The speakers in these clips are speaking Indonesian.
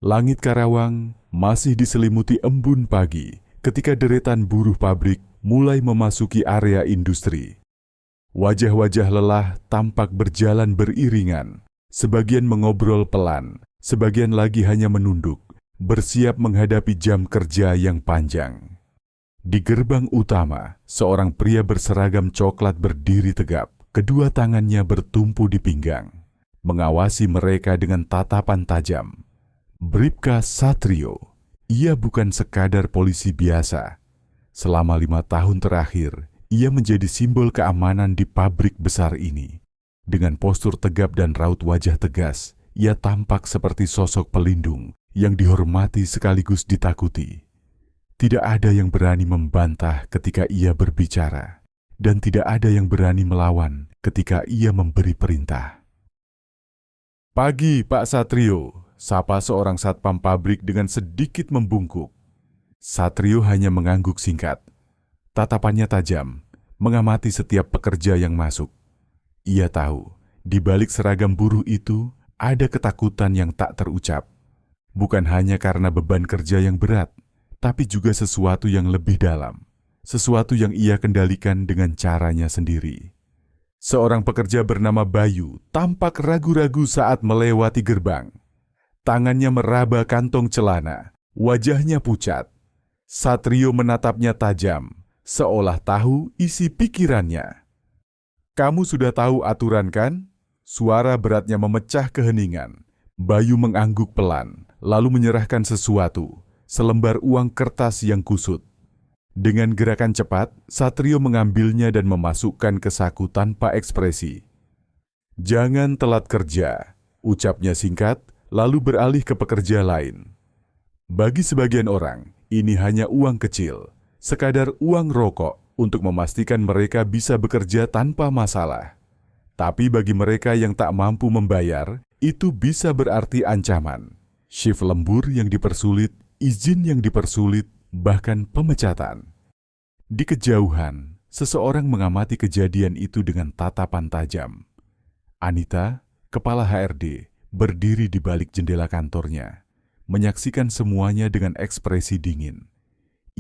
Langit Karawang masih diselimuti embun pagi ketika deretan buruh pabrik mulai memasuki area industri. Wajah-wajah lelah tampak berjalan beriringan, sebagian mengobrol pelan, sebagian lagi hanya menunduk, bersiap menghadapi jam kerja yang panjang. Di gerbang utama, seorang pria berseragam coklat berdiri tegap, kedua tangannya bertumpu di pinggang, mengawasi mereka dengan tatapan tajam. Bribka Satrio, ia bukan sekadar polisi biasa. Selama 5 tahun terakhir, ia menjadi simbol keamanan di pabrik besar ini. Dengan postur tegap dan raut wajah tegas, ia tampak seperti sosok pelindung yang dihormati sekaligus ditakuti. Tidak ada yang berani membantah ketika ia berbicara, dan tidak ada yang berani melawan ketika ia memberi perintah. "Pagi, Pak Satrio," sapa seorang satpam pabrik dengan sedikit membungkuk. Satrio hanya mengangguk singkat. Tatapannya tajam, mengamati setiap pekerja yang masuk. Ia tahu, di balik seragam buruh itu ada ketakutan yang tak terucap. Bukan hanya karena beban kerja yang berat, tapi juga sesuatu yang lebih dalam. Sesuatu yang ia kendalikan dengan caranya sendiri. Seorang pekerja bernama Bayu tampak ragu-ragu saat melewati gerbang. Tangannya meraba kantong celana, wajahnya pucat. Satrio menatapnya tajam, seolah tahu isi pikirannya. "Kamu sudah tahu aturan kan?" Suara beratnya memecah keheningan. Bayu mengangguk pelan, lalu menyerahkan sesuatu, selembar uang kertas yang kusut. Dengan gerakan cepat, Satrio mengambilnya dan memasukkan ke saku tanpa ekspresi. "Jangan telat kerja," ucapnya singkat, lalu beralih ke pekerja lain. Bagi sebagian orang, ini hanya uang kecil, sekadar uang rokok untuk memastikan mereka bisa bekerja tanpa masalah. Tapi bagi mereka yang tak mampu membayar, itu bisa berarti ancaman. Shift lembur yang dipersulit, izin yang dipersulit, bahkan pemecatan. Di kejauhan, seseorang mengamati kejadian itu dengan tatapan tajam. Anita, kepala HRD, berdiri di balik jendela kantornya, menyaksikan semuanya dengan ekspresi dingin.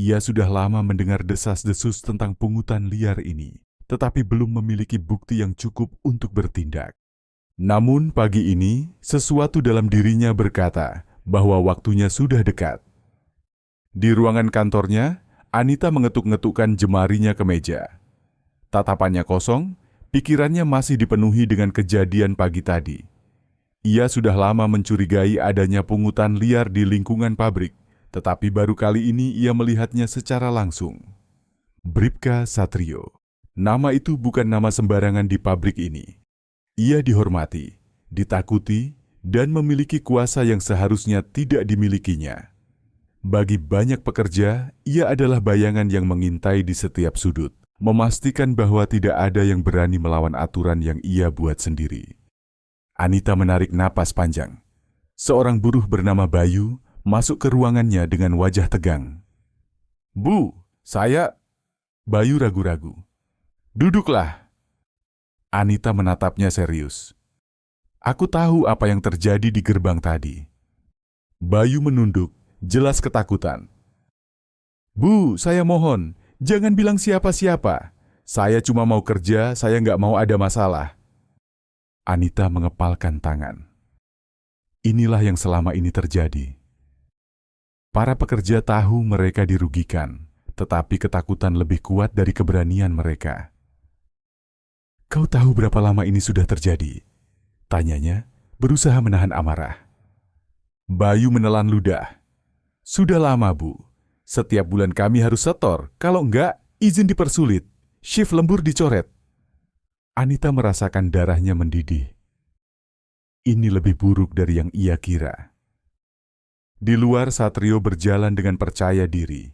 Ia sudah lama mendengar desas-desus tentang pungutan liar ini, tetapi belum memiliki bukti yang cukup untuk bertindak. Namun pagi ini, sesuatu dalam dirinya berkata bahwa waktunya sudah dekat. Di ruangan kantornya, Anita mengetuk-ngetukkan jemarinya ke meja. Tatapannya kosong, pikirannya masih dipenuhi dengan kejadian pagi tadi. Ia sudah lama mencurigai adanya pungutan liar di lingkungan pabrik, tetapi baru kali ini ia melihatnya secara langsung. Bribka Satrio. Nama itu bukan nama sembarangan di pabrik ini. Ia dihormati, ditakuti, dan memiliki kuasa yang seharusnya tidak dimilikinya. Bagi banyak pekerja, ia adalah bayangan yang mengintai di setiap sudut, memastikan bahwa tidak ada yang berani melawan aturan yang ia buat sendiri. Anita menarik napas panjang. Seorang buruh bernama Bayu masuk ke ruangannya dengan wajah tegang. "Bu, saya..." Bayu ragu-ragu. "Duduklah." Anita menatapnya serius. "Aku tahu apa yang terjadi di gerbang tadi." Bayu menunduk, jelas ketakutan. "Bu, saya mohon, jangan bilang siapa-siapa. Saya cuma mau kerja, saya nggak mau ada masalah." Anita mengepalkan tangan. Inilah yang selama ini terjadi. Para pekerja tahu mereka dirugikan, tetapi ketakutan lebih kuat dari keberanian mereka. "Kau tahu berapa lama ini sudah terjadi?" tanyanya, berusaha menahan amarah. Bayu menelan ludah. "Sudah lama, Bu. Setiap bulan kami harus setor, kalau enggak, izin dipersulit, shift lembur dicoret." Anita merasakan darahnya mendidih. Ini lebih buruk dari yang ia kira. Di luar, Satrio berjalan dengan percaya diri.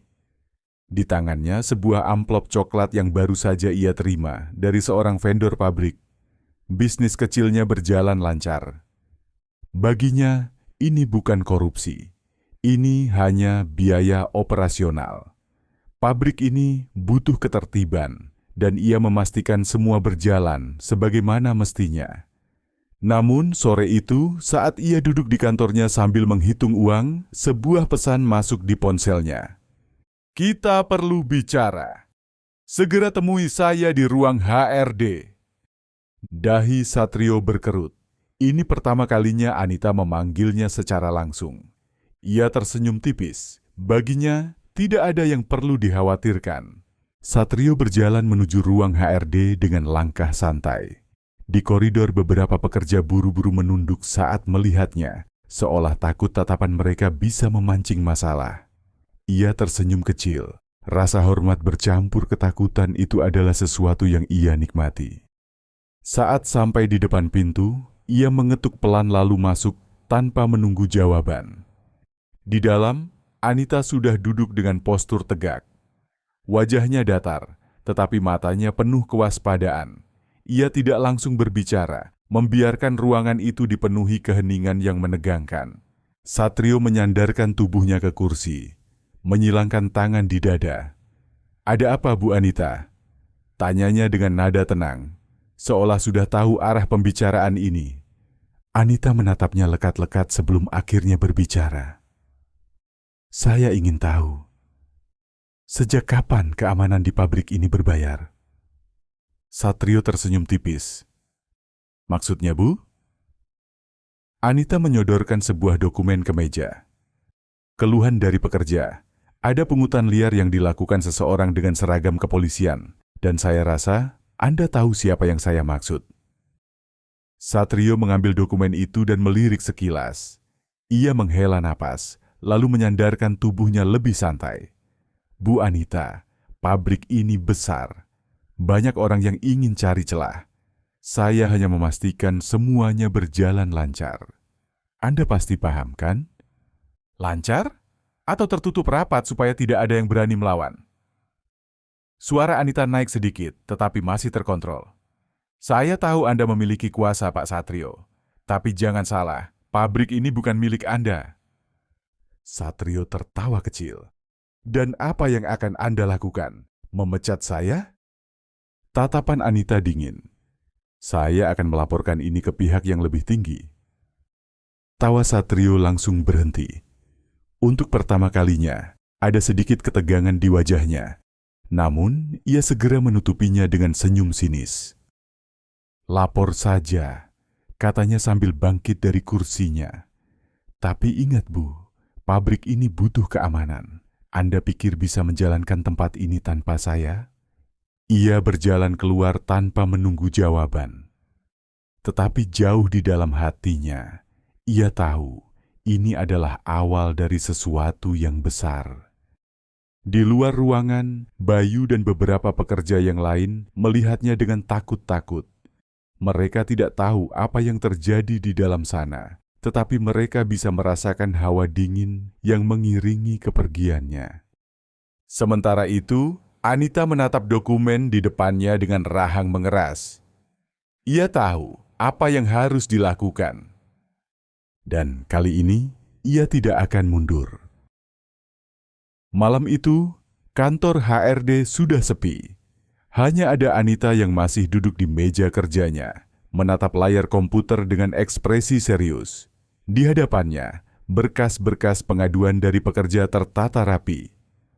Di tangannya sebuah amplop coklat yang baru saja ia terima dari seorang vendor pabrik. Bisnis kecilnya berjalan lancar. Baginya, ini bukan korupsi. Ini hanya biaya operasional. Pabrik ini butuh ketertiban, dan ia memastikan semua berjalan sebagaimana mestinya. Namun sore itu, saat ia duduk di kantornya sambil menghitung uang, sebuah pesan masuk di ponselnya. "Kita perlu bicara. Segera temui saya di ruang HRD." Dahi Satrio berkerut. Ini pertama kalinya Anita memanggilnya secara langsung. Ia tersenyum tipis. Baginya, tidak ada yang perlu dikhawatirkan. Satrio berjalan menuju ruang HRD dengan langkah santai. Di koridor beberapa pekerja buru-buru menunduk saat melihatnya, seolah takut tatapan mereka bisa memancing masalah. Ia tersenyum kecil. Rasa hormat bercampur ketakutan itu adalah sesuatu yang ia nikmati. Saat sampai di depan pintu, ia mengetuk pelan lalu masuk tanpa menunggu jawaban. Di dalam, Anita sudah duduk dengan postur tegak. Wajahnya datar, tetapi matanya penuh kewaspadaan. Ia tidak langsung berbicara, membiarkan ruangan itu dipenuhi keheningan yang menegangkan. Satrio menyandarkan tubuhnya ke kursi, menyilangkan tangan di dada. "Ada apa, Bu Anita?" Tanyanya dengan nada tenang, seolah sudah tahu arah pembicaraan ini. Anita menatapnya lekat-lekat sebelum akhirnya berbicara. "Saya ingin tahu, sejak kapan keamanan di pabrik ini berbayar?" Satrio tersenyum tipis. "Maksudnya, Bu?" Anita menyodorkan sebuah dokumen ke meja. "Keluhan dari pekerja. Ada pungutan liar yang dilakukan seseorang dengan seragam kepolisian, dan saya rasa Anda tahu siapa yang saya maksud." Satrio mengambil dokumen itu dan melirik sekilas. Ia menghela napas, lalu menyandarkan tubuhnya lebih santai. "Bu Anita, pabrik ini besar. Banyak orang yang ingin cari celah. Saya hanya memastikan semuanya berjalan lancar. Anda pasti paham, kan? Lancar? Atau tertutup rapat supaya tidak ada yang berani melawan?" Suara Anita naik sedikit, tetapi masih terkontrol. "Saya tahu Anda memiliki kuasa, Pak Satrio. Tapi jangan salah, pabrik ini bukan milik Anda." Satrio tertawa kecil. "Dan apa yang akan Anda lakukan? Memecat saya?" Tatapan Anita dingin. "Saya akan melaporkan ini ke pihak yang lebih tinggi." Tawa Satrio langsung berhenti. Untuk pertama kalinya, ada sedikit ketegangan di wajahnya. Namun, ia segera menutupinya dengan senyum sinis. "Lapor saja," katanya sambil bangkit dari kursinya. "Tapi ingat, Bu, pabrik ini butuh keamanan. Anda pikir bisa menjalankan tempat ini tanpa saya?" Ia berjalan keluar tanpa menunggu jawaban. Tetapi jauh di dalam hatinya, ia tahu ini adalah awal dari sesuatu yang besar. Di luar ruangan, Bayu dan beberapa pekerja yang lain melihatnya dengan takut-takut. Mereka tidak tahu apa yang terjadi di dalam sana, tetapi mereka bisa merasakan hawa dingin yang mengiringi kepergiannya. Sementara itu, Anita menatap dokumen di depannya dengan rahang mengeras. Ia tahu apa yang harus dilakukan. Dan kali ini, ia tidak akan mundur. Malam itu, kantor HRD sudah sepi. Hanya ada Anita yang masih duduk di meja kerjanya, menatap layar komputer dengan ekspresi serius. Di hadapannya, berkas-berkas pengaduan dari pekerja tertata rapi.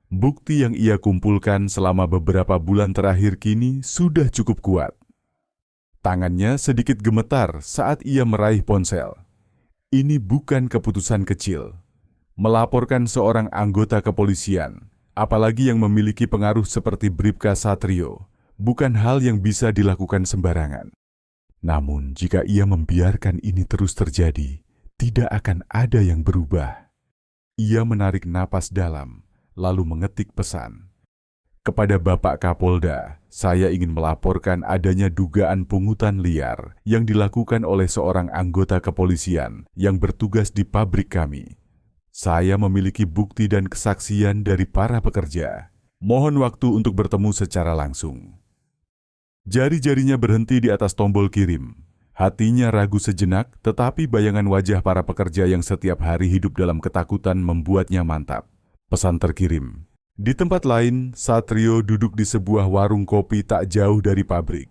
Bukti yang ia kumpulkan selama beberapa bulan terakhir kini sudah cukup kuat. Tangannya sedikit gemetar saat ia meraih ponsel. Ini bukan keputusan kecil. Melaporkan seorang anggota kepolisian, apalagi yang memiliki pengaruh seperti Bribka Satrio, bukan hal yang bisa dilakukan sembarangan. Namun, jika ia membiarkan ini terus terjadi, tidak akan ada yang berubah. Ia menarik napas dalam, lalu mengetik pesan. "Kepada Bapak Kapolda, saya ingin melaporkan adanya dugaan pungutan liar yang dilakukan oleh seorang anggota kepolisian yang bertugas di pabrik kami. Saya memiliki bukti dan kesaksian dari para pekerja. Mohon waktu untuk bertemu secara langsung." Jari-jarinya berhenti di atas tombol kirim. Hatinya ragu sejenak, tetapi bayangan wajah para pekerja yang setiap hari hidup dalam ketakutan membuatnya mantap. Pesan terkirim. Di tempat lain, Satrio duduk di sebuah warung kopi tak jauh dari pabrik.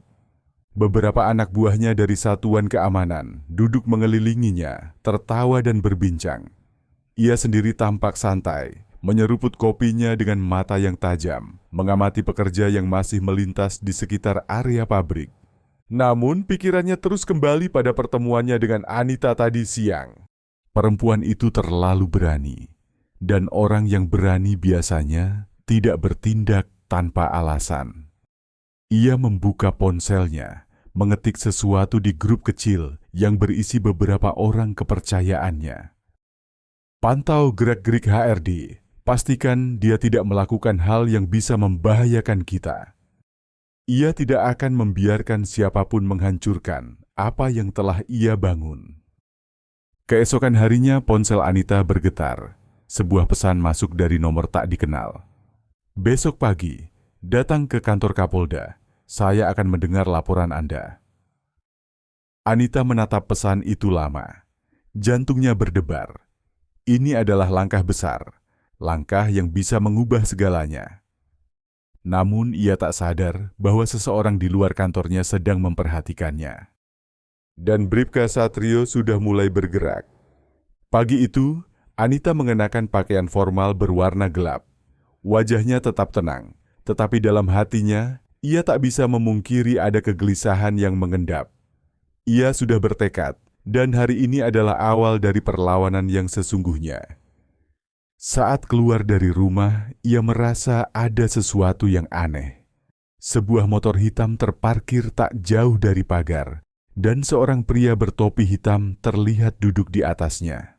Beberapa anak buahnya dari satuan keamanan duduk mengelilinginya, tertawa dan berbincang. Ia sendiri tampak santai, menyeruput kopinya dengan mata yang tajam, mengamati pekerja yang masih melintas di sekitar area pabrik. Namun pikirannya terus kembali pada pertemuannya dengan Anita tadi siang. Perempuan itu terlalu berani, dan orang yang berani biasanya tidak bertindak tanpa alasan. Ia membuka ponselnya, mengetik sesuatu di grup kecil yang berisi beberapa orang kepercayaannya. Pantau gerak-gerik HRD, pastikan dia tidak melakukan hal yang bisa membahayakan kita. Ia tidak akan membiarkan siapapun menghancurkan apa yang telah ia bangun. Keesokan harinya ponsel Anita bergetar. Sebuah pesan masuk dari nomor tak dikenal. Besok pagi, datang ke kantor Kapolda. Saya akan mendengar laporan Anda. Anita menatap pesan itu lama. Jantungnya berdebar. Ini adalah langkah besar, langkah yang bisa mengubah segalanya. Namun ia tak sadar bahwa seseorang di luar kantornya sedang memperhatikannya. Dan Bribka Satrio sudah mulai bergerak. Pagi itu, Anita mengenakan pakaian formal berwarna gelap. Wajahnya tetap tenang, tetapi dalam hatinya, ia tak bisa memungkiri ada kegelisahan yang mengendap. Ia sudah bertekad, dan hari ini adalah awal dari perlawanan yang sesungguhnya. Saat keluar dari rumah, ia merasa ada sesuatu yang aneh. Sebuah motor hitam terparkir tak jauh dari pagar, dan seorang pria bertopi hitam terlihat duduk di atasnya.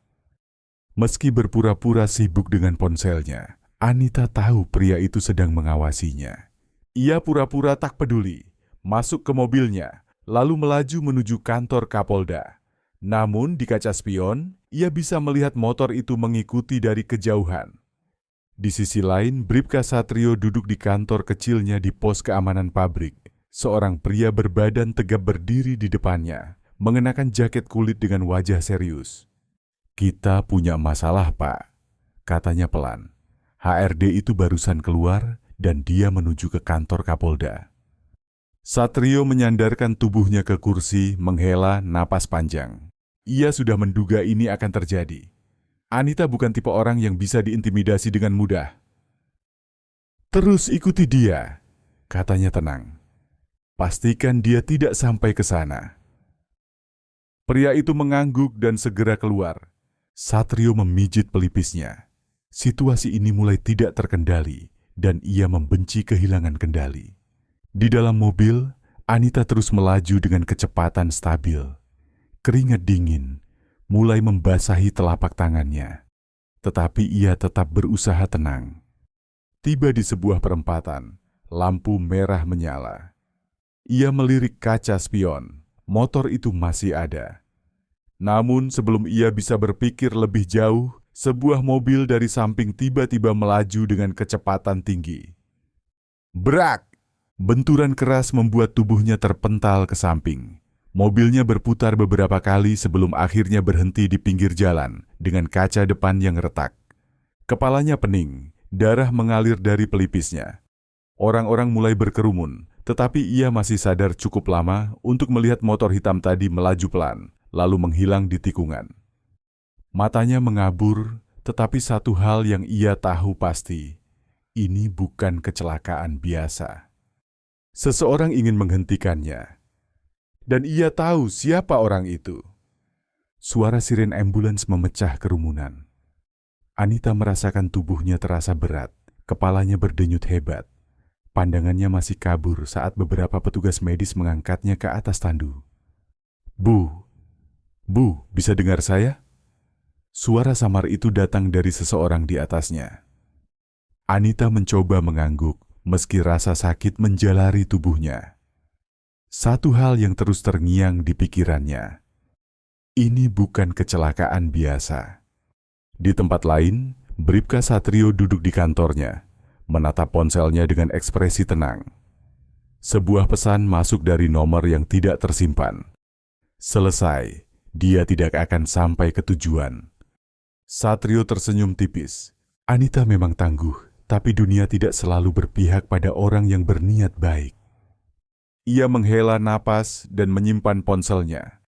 Meski berpura-pura sibuk dengan ponselnya, Anita tahu pria itu sedang mengawasinya. Ia pura-pura tak peduli, masuk ke mobilnya, lalu melaju menuju kantor Kapolda. Namun di kaca spion, ia bisa melihat motor itu mengikuti dari kejauhan. Di sisi lain, Bribka Satrio duduk di kantor kecilnya di pos keamanan pabrik. Seorang pria berbadan tegap berdiri di depannya, mengenakan jaket kulit dengan wajah serius. "Kita punya masalah, Pak," katanya pelan. HRD itu barusan keluar dan dia menuju ke kantor Kapolda. Satrio menyandarkan tubuhnya ke kursi, menghela napas panjang. Ia sudah menduga ini akan terjadi. Anita bukan tipe orang yang bisa diintimidasi dengan mudah. "Terus ikuti dia," katanya tenang. "Pastikan dia tidak sampai ke sana." Pria itu mengangguk dan segera keluar. Satrio memijit pelipisnya. Situasi ini mulai tidak terkendali dan ia membenci kehilangan kendali. Di dalam mobil, Anita terus melaju dengan kecepatan stabil. Keringat dingin mulai membasahi telapak tangannya, tetapi ia tetap berusaha tenang. Tiba di sebuah perempatan, lampu merah menyala. Ia melirik kaca spion, motor itu masih ada. Namun sebelum ia bisa berpikir lebih jauh, sebuah mobil dari samping tiba-tiba melaju dengan kecepatan tinggi. Brak! Benturan keras membuat tubuhnya terpental ke samping. Mobilnya berputar beberapa kali sebelum akhirnya berhenti di pinggir jalan dengan kaca depan yang retak. Kepalanya pening, darah mengalir dari pelipisnya. Orang-orang mulai berkerumun, tetapi ia masih sadar cukup lama untuk melihat motor hitam tadi melaju pelan, lalu menghilang di tikungan. Matanya mengabur, tetapi satu hal yang ia tahu pasti, ini bukan kecelakaan biasa. Seseorang ingin menghentikannya. Dan ia tahu siapa orang itu. Suara siren ambulans memecah kerumunan. Anita merasakan tubuhnya terasa berat, kepalanya berdenyut hebat. Pandangannya masih kabur saat beberapa petugas medis mengangkatnya ke atas tandu. Bu, bisa dengar saya?" Suara samar itu datang dari seseorang di atasnya. Anita mencoba mengangguk, meski rasa sakit menjalari tubuhnya. Satu hal yang terus terngiang di pikirannya. Ini bukan kecelakaan biasa. Di tempat lain, Bribka Satrio duduk di kantornya, menatap ponselnya dengan ekspresi tenang. Sebuah pesan masuk dari nomor yang tidak tersimpan. Selesai, dia tidak akan sampai ke tujuan. Satrio tersenyum tipis. Anita memang tangguh, tapi dunia tidak selalu berpihak pada orang yang berniat baik. Ia menghela napas dan menyimpan ponselnya.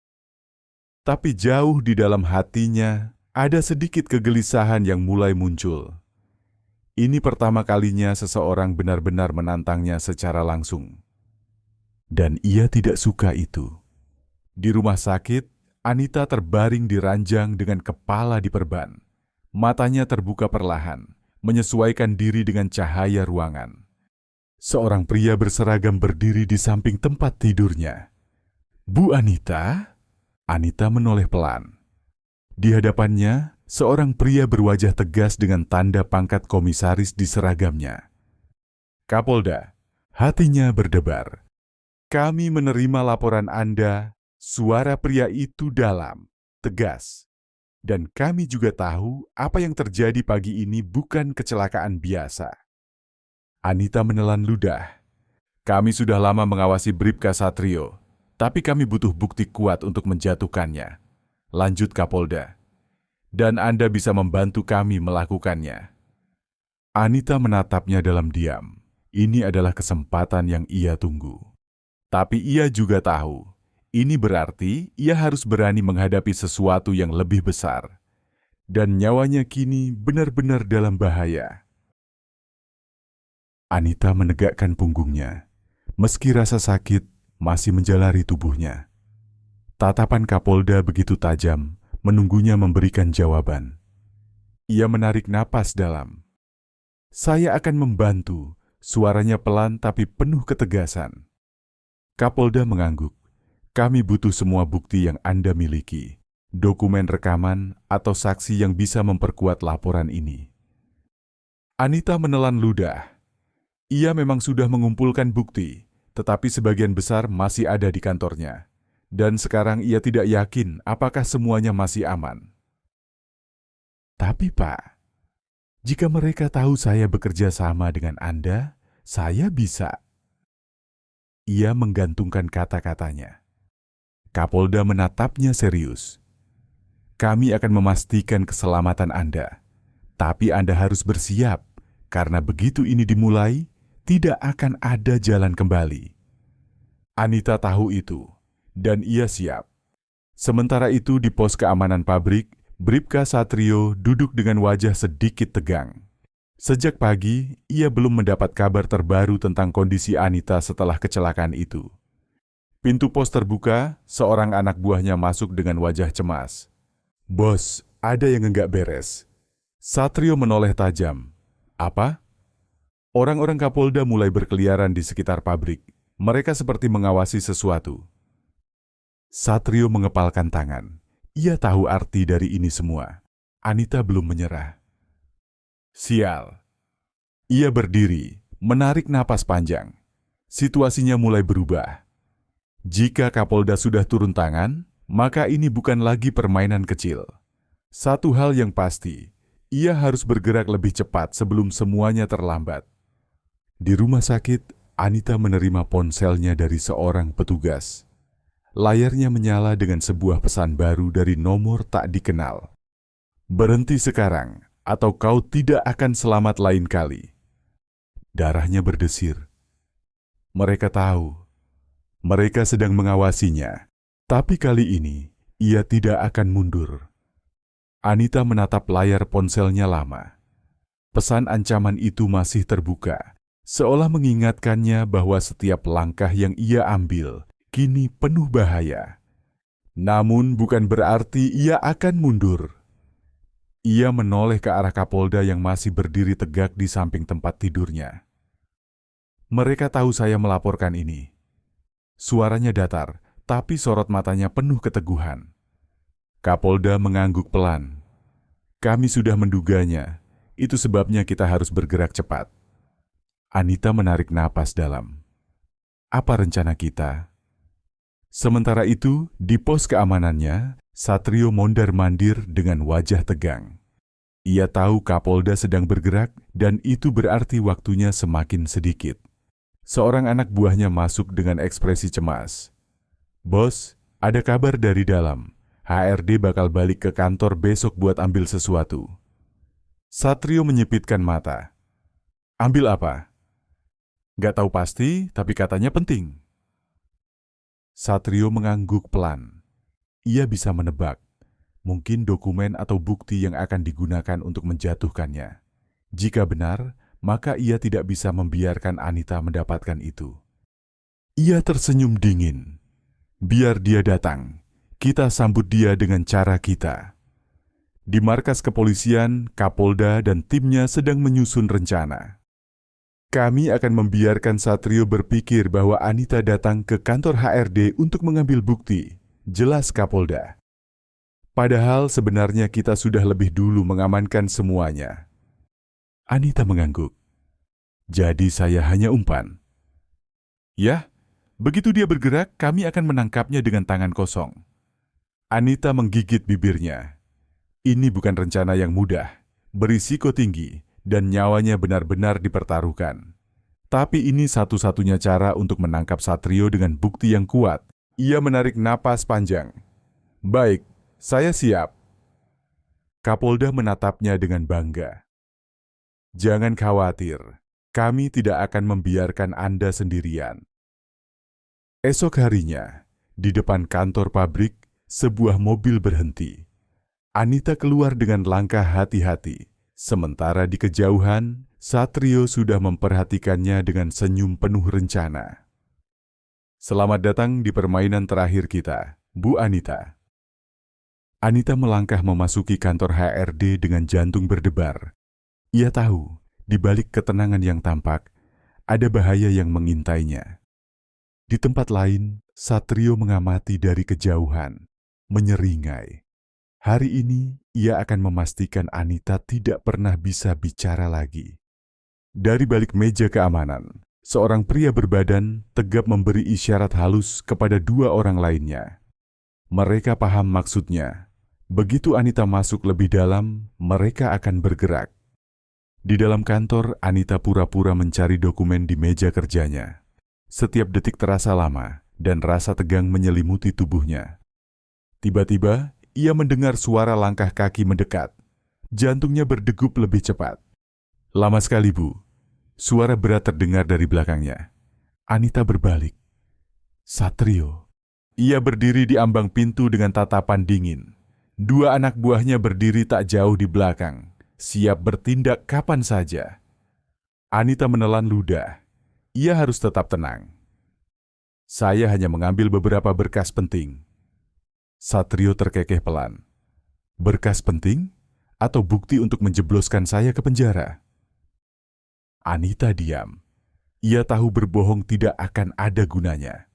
Tapi jauh di dalam hatinya, ada sedikit kegelisahan yang mulai muncul. Ini pertama kalinya seseorang benar-benar menantangnya secara langsung. Dan ia tidak suka itu. Di rumah sakit, Anita terbaring di ranjang dengan kepala diperban. Matanya terbuka perlahan, menyesuaikan diri dengan cahaya ruangan. Seorang pria berseragam berdiri di samping tempat tidurnya. "Bu Anita?" Anita menoleh pelan. Di hadapannya, seorang pria berwajah tegas dengan tanda pangkat komisaris di seragamnya. "Kapolda," hatinya berdebar. "Kami menerima laporan Anda." Suara pria itu dalam, tegas. Dan kami juga tahu apa yang terjadi pagi ini bukan kecelakaan biasa. Anita menelan ludah. "Kami sudah lama mengawasi Bribka Satrio, tapi kami butuh bukti kuat untuk menjatuhkannya," lanjut Kapolda. "Dan Anda bisa membantu kami melakukannya." Anita menatapnya dalam diam. Ini adalah kesempatan yang ia tunggu. Tapi ia juga tahu, ini berarti ia harus berani menghadapi sesuatu yang lebih besar. Dan nyawanya kini benar-benar dalam bahaya. Anita menegakkan punggungnya, meski rasa sakit masih menjalari tubuhnya. Tatapan Kapolda begitu tajam, menunggunya memberikan jawaban. Ia menarik napas dalam. "Saya akan membantu," suaranya pelan tapi penuh ketegasan. Kapolda mengangguk. "Kami butuh semua bukti yang Anda miliki, dokumen rekaman atau saksi yang bisa memperkuat laporan ini." Anita menelan ludah. Ia memang sudah mengumpulkan bukti, tetapi sebagian besar masih ada di kantornya. Dan sekarang ia tidak yakin apakah semuanya masih aman. "Tapi Pak, jika mereka tahu saya bekerja sama dengan Anda, saya bisa." Ia menggantungkan kata-katanya. Kapolda menatapnya serius. "Kami akan memastikan keselamatan Anda, tapi Anda harus bersiap, karena begitu ini dimulai, tidak akan ada jalan kembali." Anita tahu itu, dan ia siap. Sementara itu di pos keamanan pabrik, Bribka Satrio duduk dengan wajah sedikit tegang. Sejak pagi, ia belum mendapat kabar terbaru tentang kondisi Anita setelah kecelakaan itu. Pintu pos terbuka, seorang anak buahnya masuk dengan wajah cemas. "Bos, ada yang enggak beres." Satrio menoleh tajam. "Apa?" Orang-orang Kapolda mulai berkeliaran di sekitar pabrik. Mereka seperti mengawasi sesuatu. Satrio mengepalkan tangan. Ia tahu arti dari ini semua. Anita belum menyerah. "Sial." Ia berdiri, menarik napas panjang. Situasinya mulai berubah. Jika Kapolda sudah turun tangan, maka ini bukan lagi permainan kecil. Satu hal yang pasti, ia harus bergerak lebih cepat sebelum semuanya terlambat. Di rumah sakit, Anita menerima ponselnya dari seorang petugas. Layarnya menyala dengan sebuah pesan baru dari nomor tak dikenal. "Berhenti sekarang, atau kau tidak akan selamat lain kali." Darahnya berdesir. Mereka tahu. Mereka sedang mengawasinya. Tapi kali ini, ia tidak akan mundur. Anita menatap layar ponselnya lama. Pesan ancaman itu masih terbuka. Seolah mengingatkannya bahwa setiap langkah yang ia ambil kini penuh bahaya. Namun bukan berarti ia akan mundur. Ia menoleh ke arah Kapolda yang masih berdiri tegak di samping tempat tidurnya. "Mereka tahu saya melaporkan ini." Suaranya datar, tapi sorot matanya penuh keteguhan. Kapolda mengangguk pelan. "Kami sudah menduganya. Itu sebabnya kita harus bergerak cepat." Anita menarik napas dalam. "Apa rencana kita?" Sementara itu, di pos keamanannya, Satrio mondar-mandir dengan wajah tegang. Ia tahu Kapolda sedang bergerak dan itu berarti waktunya semakin sedikit. Seorang anak buahnya masuk dengan ekspresi cemas. "Bos, ada kabar dari dalam. HRD bakal balik ke kantor besok buat ambil sesuatu." Satrio menyipitkan mata. "Ambil apa?" "Gak tahu pasti, tapi katanya penting." Satrio mengangguk pelan. Ia bisa menebak, mungkin dokumen atau bukti yang akan digunakan untuk menjatuhkannya. Jika benar, maka ia tidak bisa membiarkan Anita mendapatkan itu. Ia tersenyum dingin. Biar dia datang, kita sambut dia dengan cara kita. Di markas kepolisian, Kapolda dan timnya sedang menyusun rencana. Kami akan membiarkan Satrio berpikir bahwa Anita datang ke kantor HRD untuk mengambil bukti, jelas Kapolda. Padahal sebenarnya kita sudah lebih dulu mengamankan semuanya. Anita mengangguk. Jadi saya hanya umpan. Ya, begitu dia bergerak, kami akan menangkapnya dengan tangan kosong. Anita menggigit bibirnya. Ini bukan rencana yang mudah, berisiko tinggi, dan nyawanya benar-benar dipertaruhkan. Tapi ini satu-satunya cara untuk menangkap Satrio dengan bukti yang kuat. Ia menarik napas panjang. Baik, saya siap. Kapolda menatapnya dengan bangga. Jangan khawatir, kami tidak akan membiarkan Anda sendirian. Esok harinya, di depan kantor pabrik, sebuah mobil berhenti. Anita keluar dengan langkah hati-hati, sementara di kejauhan, Satrio sudah memperhatikannya dengan senyum penuh rencana. Selamat datang di permainan terakhir kita, Bu Anita. Anita melangkah memasuki kantor HRD dengan jantung berdebar. Ia tahu, di balik ketenangan yang tampak, ada bahaya yang mengintainya. Di tempat lain, Satrio mengamati dari kejauhan, menyeringai. Hari ini, ia akan memastikan Anita tidak pernah bisa bicara lagi. Dari balik meja keamanan, seorang pria berbadan tegap memberi isyarat halus kepada dua orang lainnya. Mereka paham maksudnya. Begitu Anita masuk lebih dalam, mereka akan bergerak. Di dalam kantor, Anita pura-pura mencari dokumen di meja kerjanya. Setiap detik terasa lama, dan rasa tegang menyelimuti tubuhnya. Tiba-tiba, ia mendengar suara langkah kaki mendekat. Jantungnya berdegup lebih cepat. Lama sekali, Bu. Suara berat terdengar dari belakangnya. Anita berbalik. Satrio. Ia berdiri di ambang pintu dengan tatapan dingin. Dua anak buahnya berdiri tak jauh di belakang, siap bertindak kapan saja. Anita menelan ludah. Ia harus tetap tenang. Saya hanya mengambil beberapa berkas penting. Satrio terkekeh pelan. Berkas penting? Atau bukti untuk menjebloskan saya ke penjara? Anita diam. Ia tahu berbohong tidak akan ada gunanya.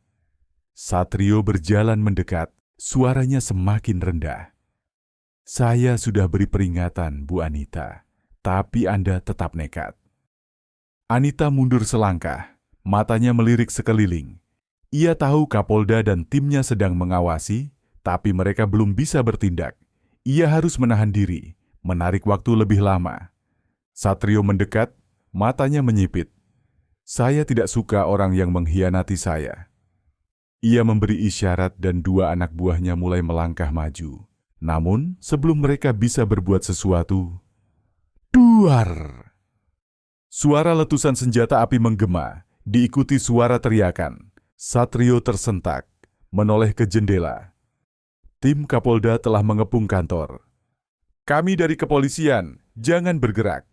Satrio berjalan mendekat, suaranya semakin rendah. Saya sudah beri peringatan, Bu Anita, tapi Anda tetap nekat. Anita mundur selangkah, matanya melirik sekeliling. Ia tahu Kapolda dan timnya sedang mengawasi, tapi mereka belum bisa bertindak. Ia harus menahan diri, menarik waktu lebih lama. Satrio mendekat, matanya menyipit. Saya tidak suka orang yang mengkhianati saya. Ia memberi isyarat dan dua anak buahnya mulai melangkah maju. Namun, sebelum mereka bisa berbuat sesuatu, duar! Suara letusan senjata api menggema, diikuti suara teriakan. Satrio tersentak, menoleh ke jendela. Tim Kapolda telah mengepung kantor. Kami dari kepolisian, jangan bergerak.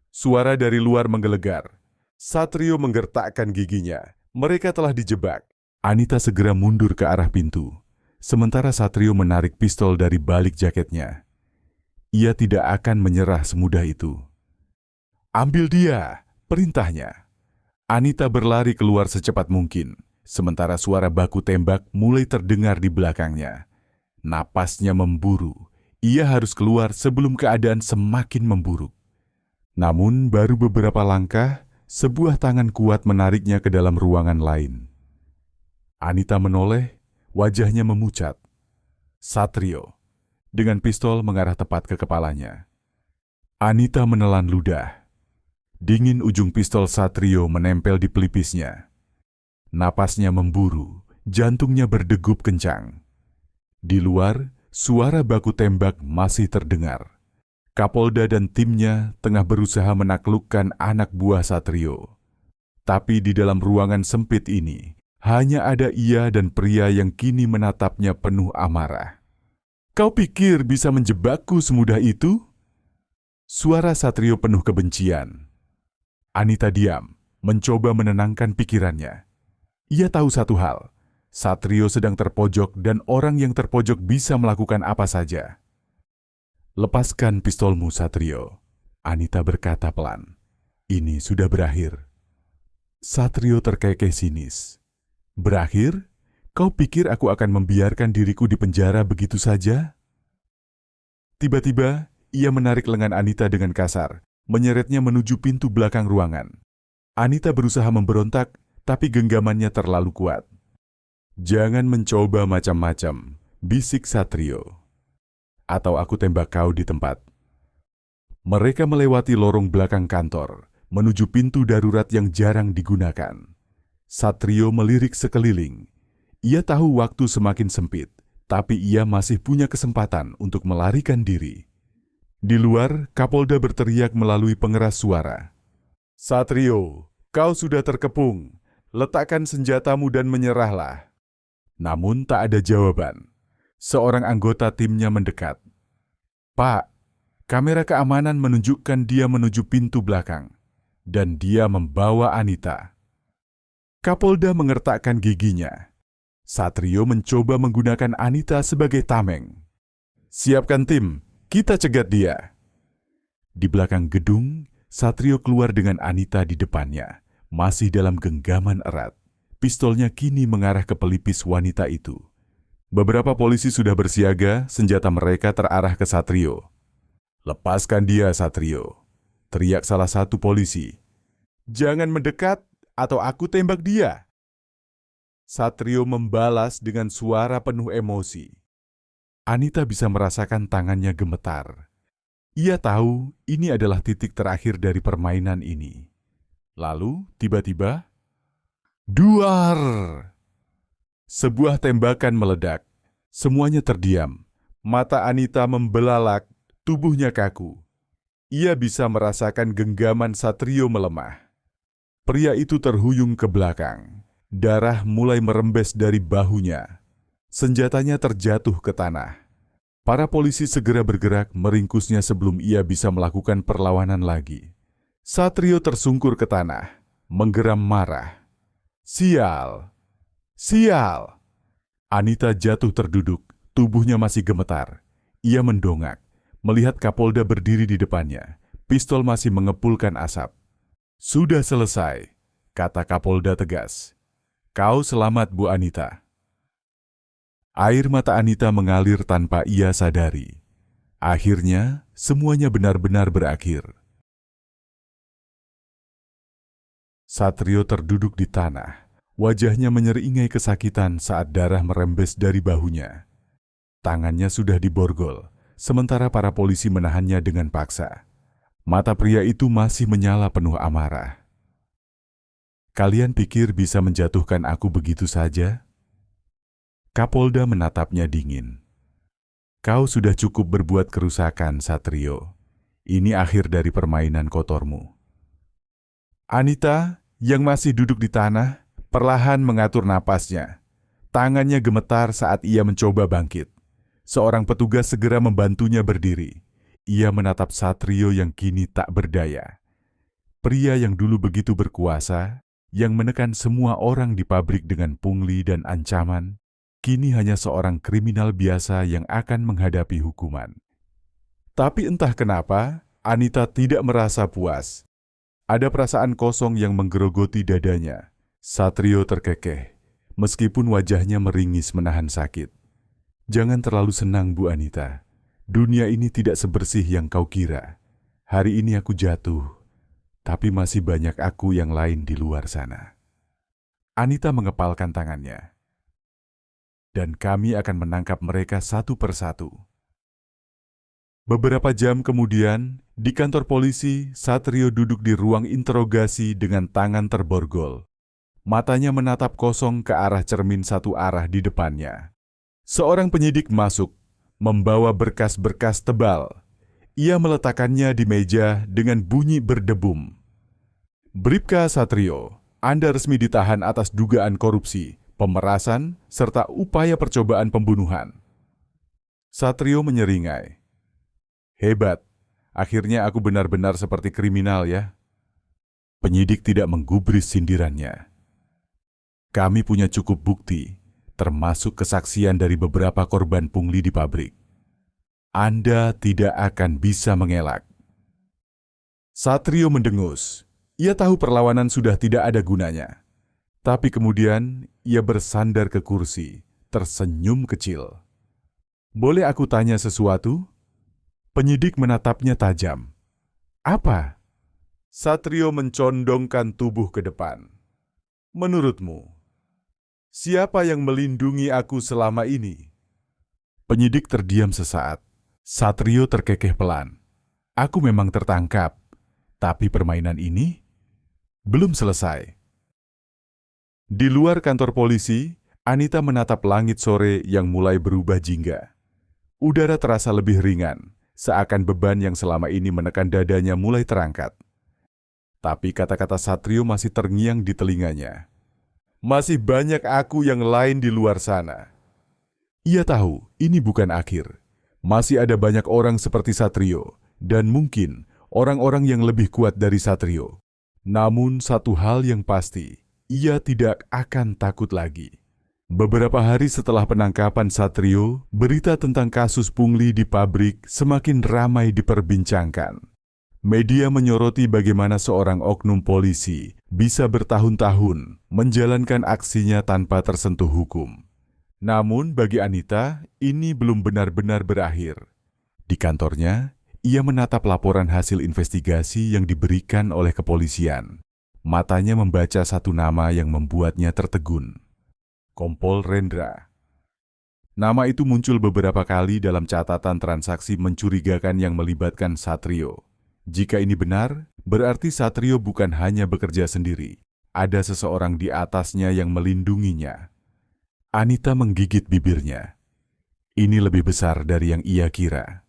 Suara dari luar menggelegar. Satrio menggertakkan giginya. Mereka telah dijebak. Anita segera mundur ke arah pintu. Sementara Satrio menarik pistol dari balik jaketnya. Ia tidak akan menyerah semudah itu. Ambil dia, perintahnya. Anita berlari keluar secepat mungkin, sementara suara baku tembak mulai terdengar di belakangnya. Napasnya memburu. Ia harus keluar sebelum keadaan semakin memburuk. Namun baru beberapa langkah, sebuah tangan kuat menariknya ke dalam ruangan lain. Anita menoleh, wajahnya memucat. Satrio, dengan pistol mengarah tepat ke kepalanya. Anita menelan ludah. Dingin ujung pistol Satrio menempel di pelipisnya. Napasnya memburu, jantungnya berdegup kencang. Di luar, suara baku tembak masih terdengar. Kapolda dan timnya tengah berusaha menaklukkan anak buah Satrio. Tapi di dalam ruangan sempit ini, Hanya ada ia dan pria yang kini menatapnya penuh amarah. "Kau pikir bisa menjebakku semudah itu?" Suara Satrio penuh kebencian. Anita diam, mencoba menenangkan pikirannya. Ia tahu satu hal, Satrio sedang terpojok dan orang yang terpojok bisa melakukan apa saja. "Lepaskan pistolmu, Satrio," Anita berkata pelan. "Ini sudah berakhir." Satrio terkekeh sinis. "Berakhir? Kau pikir aku akan membiarkan diriku di penjara begitu saja?" Tiba-tiba, ia menarik lengan Anita dengan kasar, menyeretnya menuju pintu belakang ruangan. Anita berusaha memberontak, tapi genggamannya terlalu kuat. "Jangan mencoba macam-macam," bisik Satrio. "Atau aku tembak kau di tempat." Mereka melewati lorong belakang kantor, menuju pintu darurat yang jarang digunakan. Satrio melirik sekeliling. Ia tahu waktu semakin sempit, tapi ia masih punya kesempatan untuk melarikan diri. Di luar, Kapolda berteriak melalui pengeras suara. "Satrio, kau sudah terkepung. Letakkan senjatamu dan menyerahlah." Namun tak ada jawaban. Seorang anggota timnya mendekat. "Pak, kamera keamanan menunjukkan dia menuju pintu belakang. Dan dia membawa Anita." Kapolda mengertakkan giginya. Satrio mencoba menggunakan Anita sebagai tameng. "Siapkan tim, kita cegat dia." Di belakang gedung, Satrio keluar dengan Anita di depannya, masih dalam genggaman erat. Pistolnya kini mengarah ke pelipis wanita itu. Beberapa polisi sudah bersiaga, senjata mereka terarah ke Satrio. "Lepaskan dia, Satrio," teriak salah satu polisi. "Jangan mendekat atau aku tembak dia." Satrio membalas dengan suara penuh emosi. Anita bisa merasakan tangannya gemetar. Ia tahu ini adalah titik terakhir dari permainan ini. Lalu, tiba-tiba, duar! Sebuah tembakan meledak. Semuanya terdiam. Mata Anita membelalak, tubuhnya kaku. Ia bisa merasakan genggaman Satrio melemah. Pria itu terhuyung ke belakang. Darah mulai merembes dari bahunya. Senjatanya terjatuh ke tanah. Para polisi segera bergerak meringkusnya sebelum ia bisa melakukan perlawanan lagi. Satrio tersungkur ke tanah, menggeram marah. "Sial! Sial!" Anita jatuh terduduk, tubuhnya masih gemetar. Ia mendongak, melihat Kapolda berdiri di depannya. Pistol masih mengepulkan asap. "Sudah selesai," kata Kapolda tegas. "Kau selamat, Bu Anita." Air mata Anita mengalir tanpa ia sadari. Akhirnya, semuanya benar-benar berakhir. Satrio terduduk di tanah. Wajahnya menyeringai kesakitan saat darah merembes dari bahunya. Tangannya sudah diborgol, sementara para polisi menahannya dengan paksa. Mata pria itu masih menyala penuh amarah. "Kalian pikir bisa menjatuhkan aku begitu saja?" Kapolda menatapnya dingin. "Kau sudah cukup berbuat kerusakan, Satrio. Ini akhir dari permainan kotormu." Anita, yang masih duduk di tanah, perlahan mengatur napasnya. Tangannya gemetar saat ia mencoba bangkit. Seorang petugas segera membantunya berdiri. Ia menatap Satrio yang kini tak berdaya. Pria yang dulu begitu berkuasa, yang menekan semua orang di pabrik dengan pungli dan ancaman, kini hanya seorang kriminal biasa yang akan menghadapi hukuman. Tapi entah kenapa, Anita tidak merasa puas. Ada perasaan kosong yang menggerogoti dadanya. Satrio terkekeh, meskipun wajahnya meringis menahan sakit. "Jangan terlalu senang, Bu Anita. Dunia ini tidak sebersih yang kau kira. Hari ini aku jatuh, tapi masih banyak aku yang lain di luar sana." Anita mengepalkan tangannya. "Dan kami akan menangkap mereka satu persatu." Beberapa jam kemudian, di kantor polisi, Satrio duduk di ruang interogasi dengan tangan terborgol. Matanya menatap kosong ke arah cermin satu arah di depannya. Seorang penyidik masuk, membawa berkas-berkas tebal. Ia meletakkannya di meja dengan bunyi berdebum. "Bribka Satrio, Anda resmi ditahan atas dugaan korupsi, pemerasan, serta upaya percobaan pembunuhan." Satrio menyeringai. "Hebat, akhirnya aku benar-benar seperti kriminal ya." Penyidik tidak menggubris sindirannya. "Kami punya cukup bukti, termasuk kesaksian dari beberapa korban pungli di pabrik. Anda tidak akan bisa mengelak." Satrio mendengus. Ia tahu perlawanan sudah tidak ada gunanya. Tapi kemudian ia bersandar ke kursi, tersenyum kecil. "Boleh aku tanya sesuatu?" Penyidik menatapnya tajam. "Apa?" Satrio mencondongkan tubuh ke depan. "Menurutmu, siapa yang melindungi aku selama ini?" Penyidik terdiam sesaat. Satrio terkekeh pelan. "Aku memang tertangkap, tapi permainan ini belum selesai." Di luar kantor polisi, Anita menatap langit sore yang mulai berubah jingga. Udara terasa lebih ringan, seakan beban yang selama ini menekan dadanya mulai terangkat. Tapi kata-kata Satrio masih terngiang di telinganya. "Masih banyak aku yang lain di luar sana." Ia tahu ini bukan akhir. Masih ada banyak orang seperti Satrio, dan mungkin orang-orang yang lebih kuat dari Satrio. Namun satu hal yang pasti, ia tidak akan takut lagi. Beberapa hari setelah penangkapan Satrio, berita tentang kasus pungli di pabrik semakin ramai diperbincangkan. Media menyoroti bagaimana seorang oknum polisi bisa bertahun-tahun menjalankan aksinya tanpa tersentuh hukum. Namun bagi Anita, ini belum benar-benar berakhir. Di kantornya, ia menatap laporan hasil investigasi yang diberikan oleh kepolisian. Matanya membaca satu nama yang membuatnya tertegun. Kompol Rendra. Nama itu muncul beberapa kali dalam catatan transaksi mencurigakan yang melibatkan Satrio. Jika ini benar, berarti Satrio bukan hanya bekerja sendiri. Ada seseorang di atasnya yang melindunginya. Anita menggigit bibirnya. Ini lebih besar dari yang ia kira.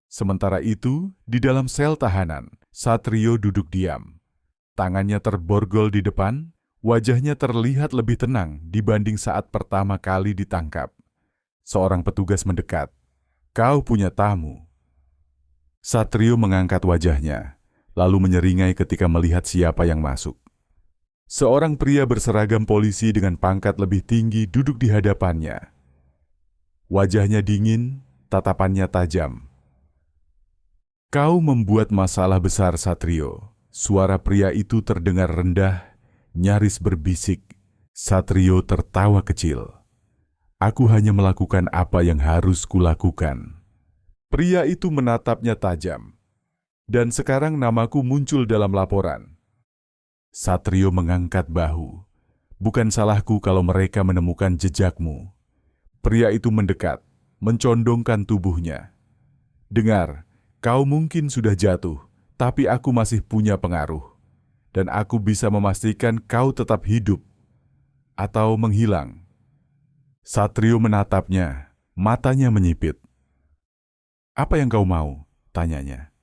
Sementara itu, di dalam sel tahanan, Satrio duduk diam. Tangannya terborgol di depan, wajahnya terlihat lebih tenang dibanding saat pertama kali ditangkap. Seorang petugas mendekat. "Kau punya tamu." Satrio mengangkat wajahnya, lalu menyeringai ketika melihat siapa yang masuk. Seorang pria berseragam polisi dengan pangkat lebih tinggi duduk di hadapannya. Wajahnya dingin, tatapannya tajam. "Kau membuat masalah besar, Satrio." Suara pria itu terdengar rendah, nyaris berbisik. Satrio tertawa kecil. "Aku hanya melakukan apa yang harus kulakukan." Pria itu menatapnya tajam. "Dan sekarang namaku muncul dalam laporan." Satrio mengangkat bahu. "Bukan salahku kalau mereka menemukan jejakmu." Pria itu mendekat, mencondongkan tubuhnya. "Dengar, kau mungkin sudah jatuh, tapi aku masih punya pengaruh. Dan aku bisa memastikan kau tetap hidup atau menghilang." Satrio menatapnya, matanya menyipit. "Apa yang kau mau?" tanyanya.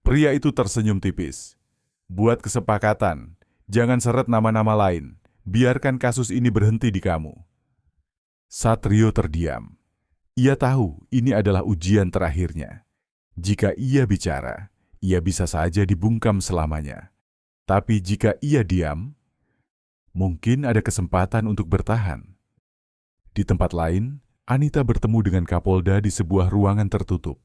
Pria itu tersenyum tipis. "Buat kesepakatan, jangan seret nama-nama lain. Biarkan kasus ini berhenti di kamu." Satrio terdiam. Ia tahu ini adalah ujian terakhirnya. Jika ia bicara, ia bisa saja dibungkam selamanya. Tapi jika ia diam, mungkin ada kesempatan untuk bertahan. Di tempat lain, Anita bertemu dengan Kapolda di sebuah ruangan tertutup.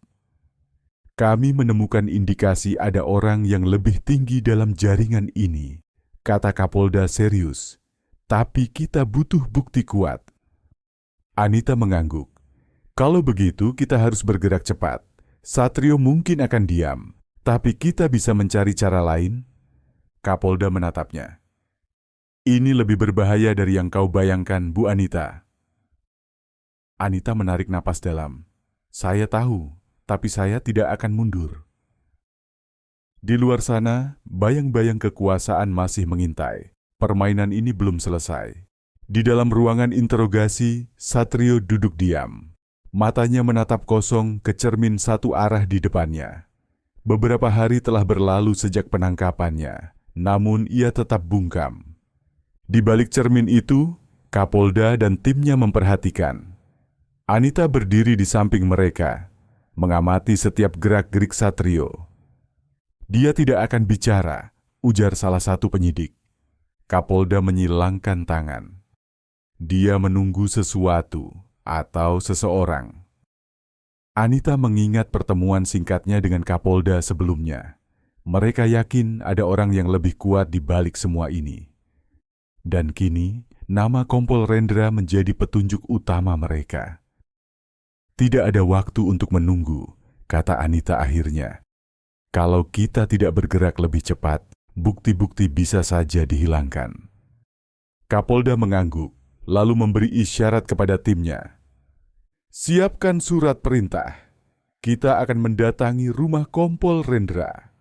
"Kami menemukan indikasi ada orang yang lebih tinggi dalam jaringan ini," kata Kapolda serius. "Tapi kita butuh bukti kuat." Anita mengangguk. "Kalau begitu kita harus bergerak cepat. Satrio mungkin akan diam, tapi kita bisa mencari cara lain." Kapolda menatapnya. "Ini lebih berbahaya dari yang kau bayangkan, Bu Anita." Anita menarik napas dalam. "Saya tahu, tapi saya tidak akan mundur." Di luar sana, bayang-bayang kekuasaan masih mengintai. Permainan ini belum selesai. Di dalam ruangan interogasi, Satrio duduk diam. Matanya menatap kosong ke cermin satu arah di depannya. Beberapa hari telah berlalu sejak penangkapannya, namun ia tetap bungkam. Di balik cermin itu, Kapolda dan timnya memperhatikan. Anita berdiri di samping mereka, mengamati setiap gerak-gerik Satrio. Dia tidak akan bicara, ujar salah satu penyidik. Kapolda menyilangkan tangan. Dia menunggu sesuatu atau seseorang. Anita mengingat pertemuan singkatnya dengan Kapolda sebelumnya. Mereka yakin ada orang yang lebih kuat di balik semua ini. Dan kini, nama Kompol Rendra menjadi petunjuk utama mereka. Tidak ada waktu untuk menunggu, kata Anita akhirnya. Kalau kita tidak bergerak lebih cepat, bukti-bukti bisa saja dihilangkan. Kapolda mengangguk, lalu memberi isyarat kepada timnya. Siapkan surat perintah. Kita akan mendatangi rumah Kompol Rendra.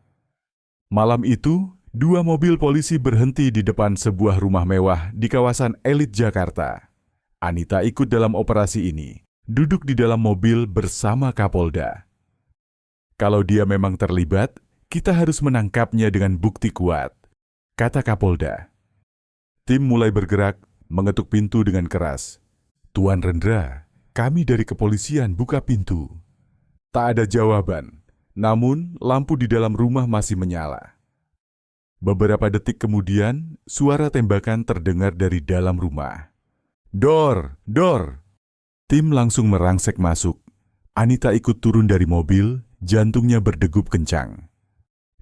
Malam itu, 2 mobil polisi berhenti di depan sebuah rumah mewah di kawasan elit Jakarta. Anita ikut dalam operasi ini, duduk di dalam mobil bersama Kapolda. Kalau dia memang terlibat, kita harus menangkapnya dengan bukti kuat, kata Kapolda. Tim mulai bergerak, mengetuk pintu dengan keras. Tuan Rendra, kami dari kepolisian buka pintu. Tak ada jawaban, namun lampu di dalam rumah masih menyala. Beberapa detik kemudian, suara tembakan terdengar dari dalam rumah. Dor, dor! Tim langsung merangsek masuk. Anita ikut turun dari mobil, jantungnya berdegup kencang.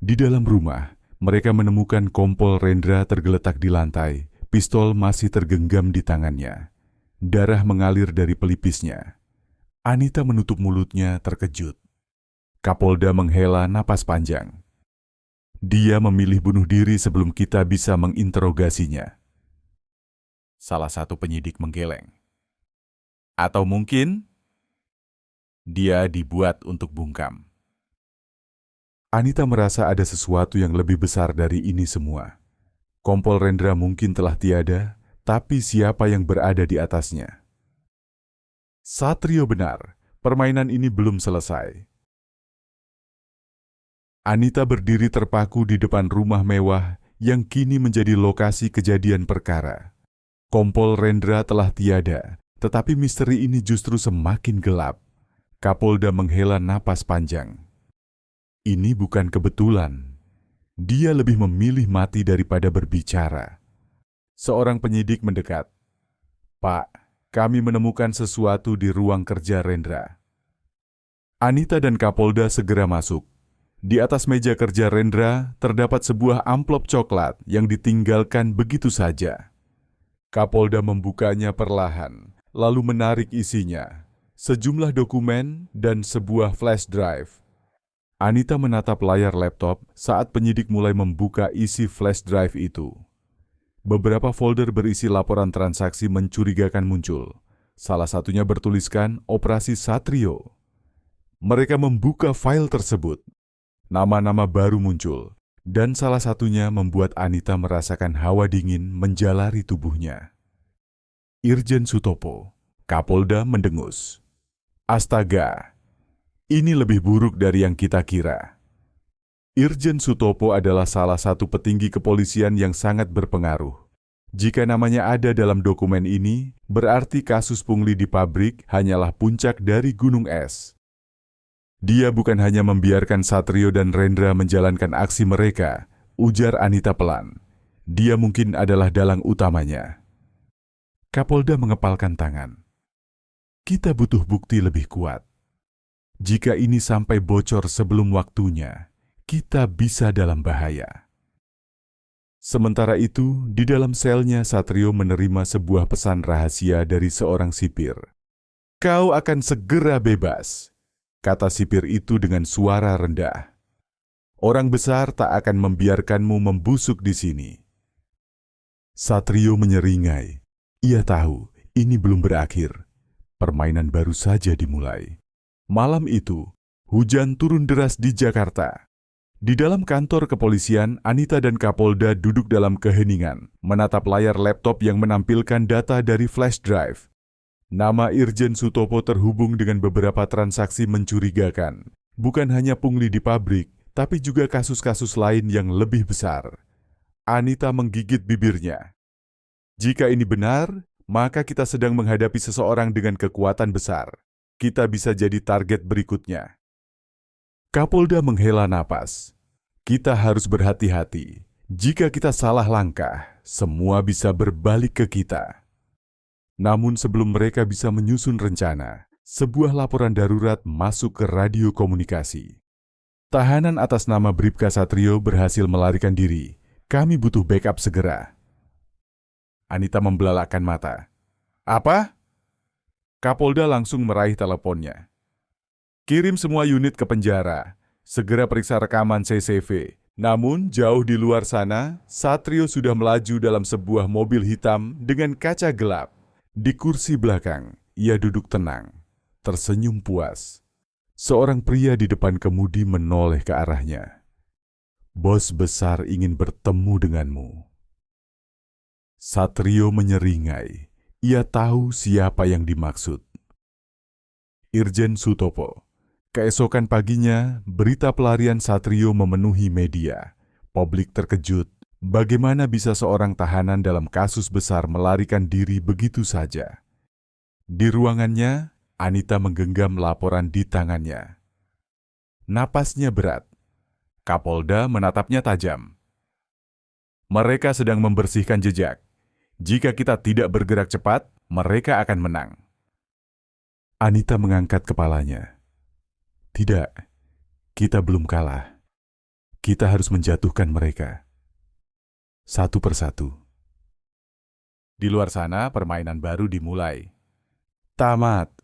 Di dalam rumah, mereka menemukan Kompol Rendra tergeletak di lantai, pistol masih tergenggam di tangannya. Darah mengalir dari pelipisnya. Anita menutup mulutnya terkejut. Kapolda menghela napas panjang. Dia memilih bunuh diri sebelum kita bisa menginterogasinya. Salah satu penyidik menggeleng. Atau mungkin dia dibuat untuk bungkam. Anita merasa ada sesuatu yang lebih besar dari ini semua. Kompol Rendra mungkin telah tiada, tapi siapa yang berada di atasnya? Satrio benar, permainan ini belum selesai. Anita berdiri terpaku di depan rumah mewah yang kini menjadi lokasi kejadian perkara. Kompol Rendra telah tiada, tetapi misteri ini justru semakin gelap. Kapolda menghela napas panjang. Ini bukan kebetulan. Dia lebih memilih mati daripada berbicara. Seorang penyidik mendekat. Pak, kami menemukan sesuatu di ruang kerja Rendra. Anita dan Kapolda segera masuk. Di atas meja kerja Rendra terdapat sebuah amplop coklat yang ditinggalkan begitu saja. Kapolda membukanya perlahan, lalu menarik isinya, sejumlah dokumen dan sebuah flash drive. Anita menatap layar laptop saat penyidik mulai membuka isi flash drive itu. Beberapa folder berisi laporan transaksi mencurigakan muncul. Salah satunya bertuliskan Operasi Satrio. Mereka membuka file tersebut. Nama-nama baru muncul, dan salah satunya membuat Anita merasakan hawa dingin menjalari tubuhnya. Irjen Sutopo, Kapolda mendengus. Astaga, ini lebih buruk dari yang kita kira. Irjen Sutopo adalah salah satu petinggi kepolisian yang sangat berpengaruh. Jika namanya ada dalam dokumen ini, berarti kasus pungli di pabrik hanyalah puncak dari gunung es. Dia bukan hanya membiarkan Satrio dan Rendra menjalankan aksi mereka, ujar Anita pelan. Dia mungkin adalah dalang utamanya. Kapolda mengepalkan tangan. Kita butuh bukti lebih kuat. Jika ini sampai bocor sebelum waktunya, kita bisa dalam bahaya. Sementara itu, di dalam selnya Satrio menerima sebuah pesan rahasia dari seorang sipir. Kau akan segera bebas. Kata sipir itu dengan suara rendah. Orang besar tak akan membiarkanmu membusuk di sini. Satrio menyeringai. Ia tahu ini belum berakhir. Permainan baru saja dimulai. Malam itu, hujan turun deras di Jakarta. Di dalam kantor kepolisian, Anita dan Kapolda duduk dalam keheningan, menatap layar laptop yang menampilkan data dari flash drive. Nama Irjen Sutopo terhubung dengan beberapa transaksi mencurigakan. Bukan hanya pungli di pabrik, tapi juga kasus-kasus lain yang lebih besar. Anita menggigit bibirnya. Jika ini benar, maka kita sedang menghadapi seseorang dengan kekuatan besar. Kita bisa jadi target berikutnya. Kapolda menghela napas. Kita harus berhati-hati. Jika kita salah langkah, semua bisa berbalik ke kita. Namun sebelum mereka bisa menyusun rencana, sebuah laporan darurat masuk ke radio komunikasi. Tahanan atas nama Bribka Satrio berhasil melarikan diri. Kami butuh backup segera. Anita membelalakkan mata. Apa? Kapolda langsung meraih teleponnya. Kirim semua unit ke penjara. Segera periksa rekaman CCTV. Namun, jauh di luar sana, Satrio sudah melaju dalam sebuah mobil hitam dengan kaca gelap. Di kursi belakang, ia duduk tenang, tersenyum puas. Seorang pria di depan kemudi menoleh ke arahnya. Bos besar ingin bertemu denganmu. Satrio menyeringai. Ia tahu siapa yang dimaksud. Irjen Sutopo. Keesokan paginya, berita pelarian Satrio memenuhi media. Publik terkejut. Bagaimana bisa seorang tahanan dalam kasus besar melarikan diri begitu saja? Di ruangannya, Anita menggenggam laporan di tangannya. Napasnya berat. Kapolda menatapnya tajam. Mereka sedang membersihkan jejak. Jika kita tidak bergerak cepat, mereka akan menang. Anita mengangkat kepalanya. Tidak, kita belum kalah. Kita harus menjatuhkan mereka. Satu persatu. Di luar sana, permainan baru dimulai. Tamat.